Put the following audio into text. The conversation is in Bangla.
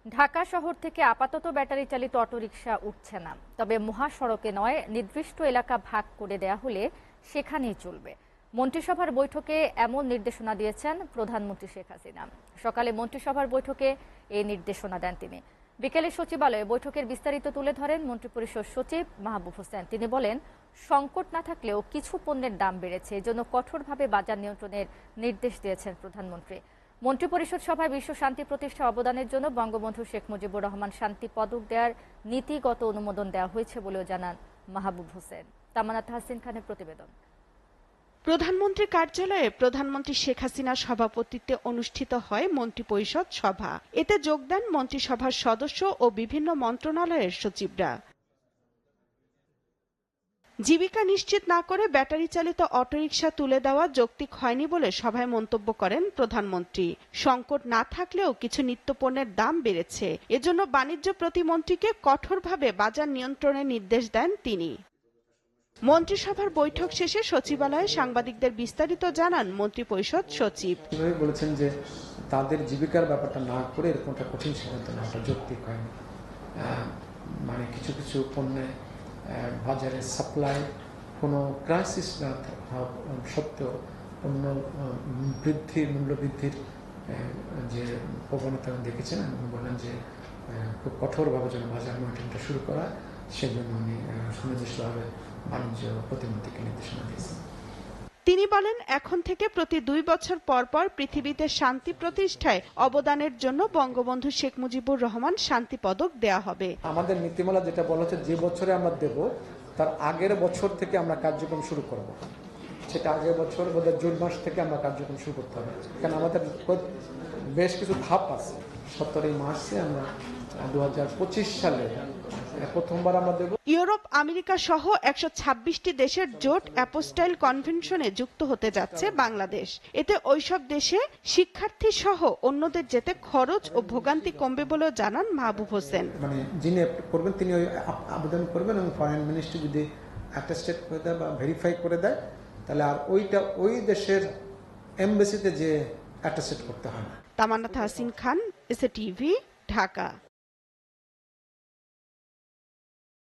ঢাকা শহর থেকে আপাতত ব্যাটারি চালিত অটোরিকশা উঠছে না, তবে মহাসড়কে নয়, নির্দিষ্ট এলাকা ভাগ করে দেয়া হলে সেখানেই চলবে। মন্ত্রিসভার বৈঠকে এমন নির্দেশনা দিয়েছেন প্রধানমন্ত্রী শেখ হাসিনা। সকালে মন্ত্রিসভার বৈঠকে এই নির্দেশনা দেন তিনি। বিকেলে সচিবালয়ে বৈঠকের বিস্তারিত তুলে ধরেন মন্ত্রিপরিষদ সচিব মাহবুব হোসেন। তিনি বলেন, সংকট না থাকলেও কিছু পণ্যের দাম বেড়েছে, এজন্য কঠোরভাবে বাজার নিয়ন্ত্রণের নির্দেশ দিয়েছেন প্রধানমন্ত্রী। মন্ত্রিপরিষদ সভায় বিশ্ব শান্তি প্রতিষ্ঠা অবদানের জন্য বঙ্গবন্ধু শেখ মুজিবুর রহমান শান্তি পদক দেওয়ার নীতিগত অনুমোদন দেওয়া হয়েছে বলেও জানান মাহবুব হোসেন। তামান্না তাহসিন খানের প্রতিবেদন। প্রধানমন্ত্রী কার্যালয়ে প্রধানমন্ত্রী শেখ হাসিনার সভাপতিত্বে অনুষ্ঠিত হয় মন্ত্রিপরিষদ সভা। এতে যোগ দেন মন্ত্রিসভার সদস্য ও বিভিন্ন মন্ত্রণালয়ের সচিবরা। জীবিকা নিশ্চিত না করে ব্যাটারি চালিত অটোরিকশা তুলে দেওয়া যৌক্তিক হয়নি বলে সভায় মন্তব্য করেন প্রধানমন্ত্রী। সংকট না থাকলেও কিছু নিত্যপণ্যের দাম বেড়েছে, এজন্য বাণিজ্য প্রতিমন্ত্রীকে কঠোরভাবে বাজার নিয়ন্ত্রণের নির্দেশ দেন তিনি। মন্ত্রিসভার বৈঠক শেষে সচিবালয়ে সাংবাদিকদের বিস্তারিত জানান মন্ত্রিপরিষদ সচিব। বলেছেন যে তাদের জীবিকার ব্যাপারটা না করে এরকম একটা কঠিন সিদ্ধান্ত নেওয়াটা যৌক্তিক হয়নি। মানে কিছু কিছু পণ্যে বাজারে সাপ্লাই কোনো ক্রাইসিস না থাকা সত্ত্বেও পণ্য মূল্য বৃদ্ধির যে প্রবণতা দেখেছেন, উনি বলেন যে খুব কঠোরভাবে যেন বাজার মনিটরিংটা শুরু করা, সেজন্য উনি সুনির্দিষ্টভাবে বাণিজ্য প্রতিমন্ত্রীকে নির্দেশনা দিয়েছেন। তিনি বলেন, এখন থেকে প্রতি 2 বছর পর পর পৃথিবীতে শান্তি প্রতিষ্ঠায় অবদানের জন্য বঙ্গবন্ধু শেখ মুজিবুর রহমান শান্তি পদক দেয়া হবে। আমাদের নীতিমালা যেটা বলা হচ্ছে, যে বছরে আমরা দেব তার আগের বছর থেকে আমরা কার্যক্রম শুরু করব। সেটা আগের বছর বোধহয় জুন মাস থেকে আমরা কার্যক্রম শুরু করতে হবে, কারণ আমাদের বেশ কিছু ধাপ আছে। 17 মার্চে আমরা 2025 সালে প্রথমবার আমরা দেব। ইউরোপ, আমেরিকা সহ 126টি দেশের জোট অ্যাপোস্টাইল কনভেনশনে যুক্ত হতে যাচ্ছে বাংলাদেশ। এতে ওইসব দেশে শিক্ষার্থী সহ অন্যদের যেতে খরচ ও ভোগান্তি কমবে বলেও জানান মাহবুব হোসেন। মানে যিনি করবেন তিনি ওই আবেদন করবেন এবং ফরেন মিনিস্ট্রি যদি অ্যাটেস্টেড করে দেয় বা ভেরিফাই করে দেয়, তাহলে আর ওইটা ওই দেশের এমবাসিতে যে অ্যাটেস্টেড করতে হয় না। তামান্না তাহসিন খান, এসএ টিভি, ঢাকা।